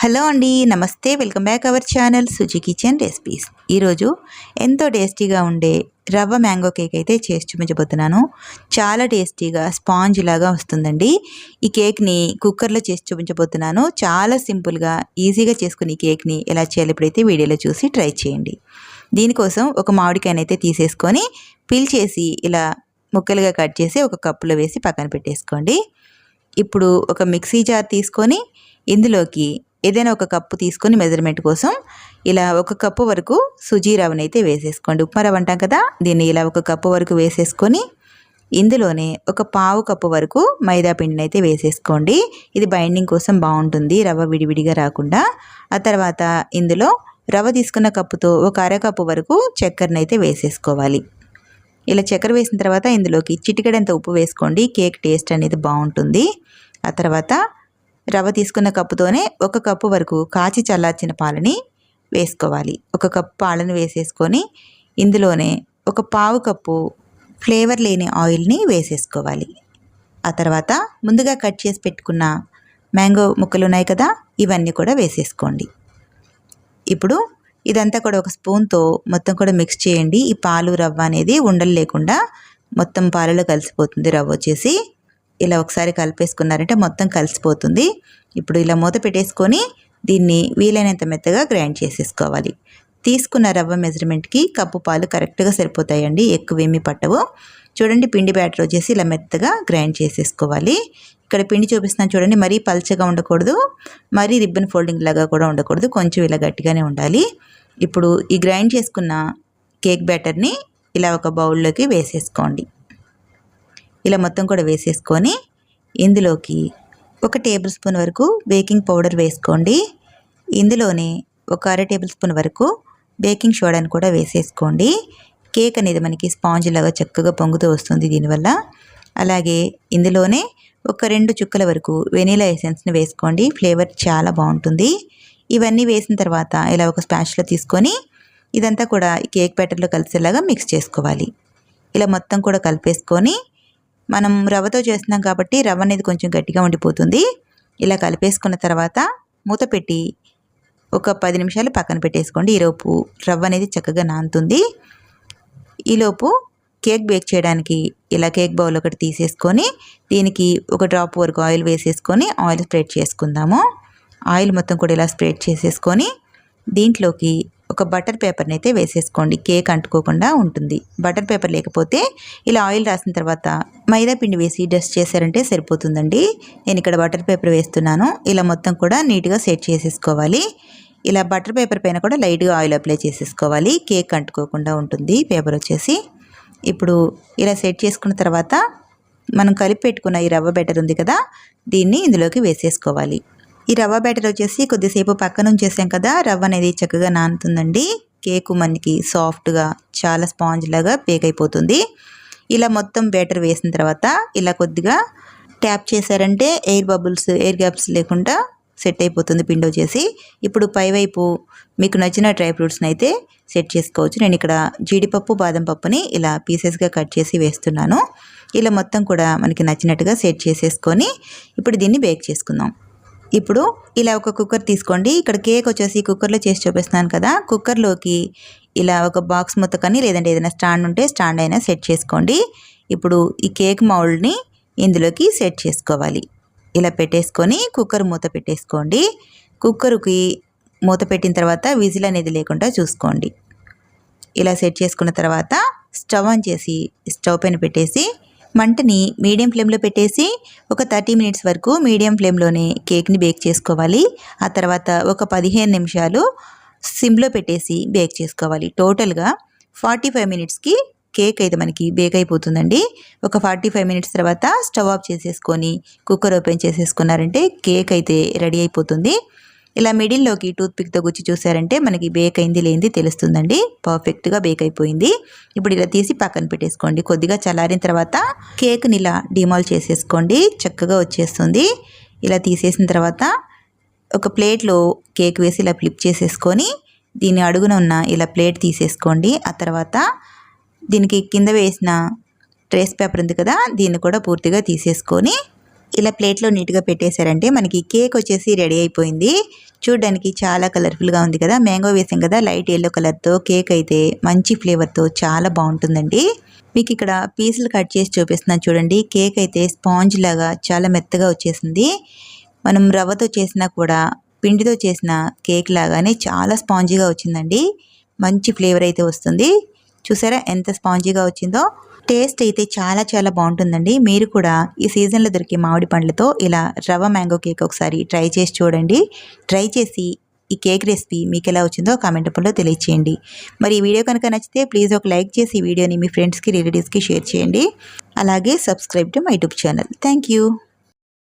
Hello అండి, నమస్తే. Welcome back our channel Suji kitchen recipes. ఈరోజు ఎంతో టేస్టీగా ఉండే రవ్వ మ్యాంగో కేక్ అయితే చేసి చూపించబోతున్నాను. చాలా టేస్టీగా స్పాంజ్ లాగా వస్తుందండి. ఈ కేక్ని కుక్కర్లో చేసి చూపించబోతున్నాను. చాలా సింపుల్గా ఈజీగా చేసుకుని ఈ కేక్ని ఎలా చేయాలి ఇప్పుడైతే వీడియోలో చూసి ట్రై చేయండి. దీనికోసం ఒక మామిడికాయని అయితే తీసేసుకొని పీల్ చేసి ఇలా ముక్కలుగా కట్ చేసి ఒక కప్పులో వేసి పక్కన పెట్టేసుకోండి. ఇప్పుడు ఒక మిక్సీ జార్ తీసుకొని ఇందులోకి ఏదైనా ఒక కప్పు తీసుకొని మెజర్మెంట్ కోసం ఇలా ఒక కప్పు వరకు సుజీ రవ్వని అయితే వేసేసుకోండి. ఉప్మా రవ్వ అంటాం కదా, దీన్ని ఇలా ఒక కప్పు వరకు వేసేసుకొని ఇందులోనే ఒక పావు కప్పు వరకు మైదా పిండిని అయితే వేసేసుకోండి. ఇది బైండింగ్ కోసం బాగుంటుంది, రవ్వ విడివిడిగా రాకుండా. ఆ తర్వాత ఇందులో రవ్వ తీసుకున్న కప్పుతో ఒక అరకప్పు వరకు చక్కెరని అయితే వేసేసుకోవాలి. ఇలా చక్కెర వేసిన తర్వాత ఇందులోకి చిటికెడంత ఉప్పు వేసుకోండి, కేక్ టేస్ట్ అనేది బాగుంటుంది. ఆ తర్వాత రవ్వ తీసుకున్న కప్పుతోనే ఒక కప్పు వరకు కాచి చల్లార్చిన పాలని వేసుకోవాలి. ఒక కప్పు పాలను వేసేసుకొని ఇందులోనే ఒక పావు కప్పు ఫ్లేవర్ లేని ఆయిల్ని వేసేసుకోవాలి. ఆ తర్వాత ముందుగా కట్ చేసి పెట్టుకున్న మ్యాంగో ముక్కలు ఉన్నాయి కదా, ఇవన్నీ కూడా వేసేసుకోండి. ఇప్పుడు ఇదంతా కూడా ఒక స్పూన్తో మొత్తం కూడా మిక్స్ చేయండి. ఈ పాలు రవ్వ అనేది ఉండలు లేకుండా మొత్తం పాలలో కలిసిపోతుంది. రవ్వ వచ్చేసి ఇలా ఒకసారి కలిపేసుకున్నారంటే మొత్తం కలిసిపోతుంది. ఇప్పుడు ఇలా మూత పెట్టేసుకొని దీన్ని వీలైనంత మెత్తగా గ్రైండ్ చేసేసుకోవాలి. తీసుకున్న రవ్వ మెజర్మెంట్కి కప్పు పాలు కరెక్ట్గా సరిపోతాయండి, ఎక్కువేమీ పట్టవు. చూడండి, పిండి బ్యాటర్ వచ్చేసి ఇలా మెత్తగా గ్రైండ్ చేసేసుకోవాలి. ఇక్కడ పిండి చూపిస్తున్నాను చూడండి, మరీ పల్చగా ఉండకూడదు, మరీ రిబ్బన్ ఫోల్డింగ్ లాగా కూడా ఉండకూడదు, కొంచెం ఇలా గట్టిగానే ఉండాలి. ఇప్పుడు ఈ గ్రైండ్ చేసుకున్న కేక్ బ్యాటర్ని ఇలా ఒక బౌల్లోకి వేసేసుకోండి. ఇలా మొత్తం కూడా వేసేసుకొని ఇందులోకి ఒక టేబుల్ స్పూన్ వరకు బేకింగ్ పౌడర్ వేసుకోండి. ఇందులోనే ఒక అర టేబుల్ స్పూన్ వరకు బేకింగ్ సోడాని కూడా వేసేసుకోండి. కేక్ అనేది మనకి స్పాంజ్ లాగా చక్కగా పొంగుతూ వస్తుంది దీనివల్ల. అలాగే ఇందులోనే ఒక 2 చుక్కల వరకు వెనీలా ఎసెన్స్ని వేసుకోండి, ఫ్లేవర్ చాలా బాగుంటుంది. ఇవన్నీ వేసిన తర్వాత ఇలా ఒక స్పాచ్లో తీసుకొని ఇదంతా కూడా కేక్ బ్యాటర్లో కలిసేలాగా మిక్స్ చేసుకోవాలి. ఇలా మొత్తం కూడా కలిపేసుకొని మనం రవ్వతో చేస్తున్నాం కాబట్టి రవ్వ అనేది కొంచెం గట్టిగా ఉండిపోతుంది. ఇలా కలిపేసుకున్న తర్వాత మూత పెట్టి ఒక 10 నిమిషాలు పక్కన పెట్టేసుకోండి. ఈలోపు రవ్వ అనేది చక్కగా నానుతుంది. ఈలోపు కేక్ బేక్ చేయడానికి ఇలా కేక్ బౌల్ ఒకటి తీసేసుకొని దీనికి ఒక డ్రాప్ వరకు ఆయిల్ వేసేసుకొని ఆయిల్ స్ప్రెడ్ చేసుకుందాము. ఆయిల్ మొత్తం కూడా ఇలా స్ప్రెడ్ చేసేసుకొని దీంట్లోకి ఒక బటర్ పేపర్ని అయితే వేసేసుకోండి, కేక్ అంటుకోకుండా ఉంటుంది. బటర్ పేపర్ లేకపోతే ఇలా ఆయిల్ రాసిన తర్వాత మైదా పిండి వేసి డస్ట్ చేశారంటే సరిపోతుందండి. నేను ఇక్కడ బటర్ పేపర్ వేస్తున్నాను. ఇలా మొత్తం కూడా నీట్గా సెట్ చేసేసుకోవాలి. ఇలా బటర్ పేపర్ పైన కూడా లైట్గా ఆయిల్ అప్లై చేసేసుకోవాలి, కేక్ అంటుకోకుండా ఉంటుంది పేపర్ వచ్చేసి. ఇప్పుడు ఇలా సెట్ చేసుకున్న తర్వాత మనం కలిపి పెట్టుకున్న ఈ రవ్వ బ్యాటర్ ఉంది కదా, దీన్ని ఇందులోకి వేసేసుకోవాలి. ఈ రవ్వ బ్యాటర్ వచ్చేసి కొద్దిసేపు పక్కన ఉంచేసాం కదా, రవ్వ అనేది చక్కగా నానుతుందండి. కేకు మనకి సాఫ్ట్గా చాలా స్పాంజ్ లాగా బేక్ అయిపోతుంది. ఇలా మొత్తం బ్యాటర్ వేసిన తర్వాత ఇలా కొద్దిగా ట్యాప్ చేశారంటే ఎయిర్ బబుల్స్, ఎయిర్ గ్యాప్స్ లేకుండా సెట్ అయిపోతుంది పిండి వచ్చేసి. ఇప్పుడు పైవైపు మీకు నచ్చిన డ్రై ఫ్రూట్స్ని అయితే సెట్ చేసుకోవచ్చు. నేను ఇక్కడ జీడిపప్పు, బాదం పప్పుని ఇలా పీసెస్గా కట్ చేసి వేస్తున్నాను. ఇలా మొత్తం కూడా మనకి నచ్చినట్టుగా సెట్ చేసేసుకొని ఇప్పుడు దీన్ని బేక్ చేసుకుందాం. ఇప్పుడు ఇలా ఒక కుక్కర్ తీసుకోండి. ఇక్కడ కేక్ వచ్చేసి కుక్కర్లో చేసి చూపిస్తున్నాను కదా, కుక్కర్లోకి ఇలా ఒక బాక్స్ మూత కానీ లేదంటే ఏదైనా స్టాండ్ ఉంటే స్టాండ్ అయినా సెట్ చేసుకోండి. ఇప్పుడు ఈ కేక్ మౌల్డ్ని ఇందులోకి సెట్ చేసుకోవాలి. ఇలా పెట్టేసుకొని కుక్కర్ మూత పెట్టేసుకోండి. కుక్కర్కి మూత పెట్టిన తర్వాత విజిల్ అనేది లేకుండా చూసుకోండి. ఇలా సెట్ చేసుకున్న తర్వాత స్టవ్ ఆన్ చేసి స్టవ్ పైన పెట్టేసి మంటని మీడియం ఫ్లేమ్లో పెట్టేసి ఒక 30 మినిట్స్ వరకు మీడియం ఫ్లేమ్లోనే కేక్ని బేక్ చేసుకోవాలి. ఆ తర్వాత ఒక 15 నిమిషాలు సిమ్లో పెట్టేసి బేక్ చేసుకోవాలి. టోటల్గా 45 మినిట్స్కి కేక్ అయితే మనకి బేక్ అయిపోతుందండి. ఒక 45 మినిట్స్ తర్వాత స్టవ్ ఆఫ్ చేసేసుకొని కుక్కర్ ఓపెన్ చేసేసుకున్నారంటే కేక్ అయితే రెడీ అయిపోతుంది. ఇలా మిడిల్లోకి టూత్పిక్తో గుచ్చి చూసారంటే మనకి బేక్ అయింది లేనిది తెలుస్తుందండి. పర్ఫెక్ట్గా బేక్ అయిపోయింది. ఇప్పుడు ఇలా తీసి పక్కన పెట్టేసుకోండి. కొద్దిగా చల్లారిన తర్వాత కేక్ని ఇలా డిమాల్ చేసేసుకోండి, చక్కగా వచ్చేస్తుంది. ఇలా తీసేసిన తర్వాత ఒక ప్లేట్లో కేక్ వేసి ఇలా ఫ్లిప్ చేసేసుకొని దీని అడుగున ఉన్న ఇలా ప్లేట్ తీసేసుకోండి. ఆ తర్వాత దీనికి కింద వేసిన ట్రేస్ పేపర్ ఉంది కదా, దీన్ని కూడా పూర్తిగా తీసేసుకొని ఇలా ప్లేట్లో నీట్గా పెట్టేశారంటే మనకి కేక్ వచ్చేసి రెడీ అయిపోయింది. చూడడానికి చాలా కలర్ఫుల్గా ఉంది కదా, మ్యాంగో వేసాం కదా లైట్ ఎల్లో కలర్తో. కేక్ అయితే మంచి ఫ్లేవర్తో చాలా బాగుంటుందండి. మీకు ఇక్కడ పీసులు కట్ చేసి చూపిస్తున్నాను చూడండి. కేక్ అయితే స్పాంజ్ లాగా చాలా మెత్తగా వచ్చేసింది. మనం రవ్వతో చేసినా కూడా పిండితో చేసిన కేక్ లాగానే చాలా స్పాంజీగా వచ్చిందండి. మంచి ఫ్లేవర్ అయితే వస్తుంది. చూసారా ఎంత స్పాంజీగా వచ్చిందో. టేస్ట్ అయితే చాలా చాలా బాగుంటుందండి. మీరు కూడా ఈ సీజన్లో దొరికే మామిడి పండ్లతో ఇలా రవ్వ మ్యాంగో కేక్ ఒకసారి ట్రై చేసి చూడండి. ట్రై చేసి ఈ కేక్ రెసిపీ మీకు ఎలా వచ్చిందో కామెంట్ రూపంలో తెలియచేయండి. మరి ఈ వీడియో కనుక నచ్చితే ప్లీజ్ ఒక లైక్ చేసి ఈ వీడియోని మీ ఫ్రెండ్స్కి రిలేటివ్స్కి షేర్ చేయండి. అలాగే subscribe to my YouTube channel. Thank you.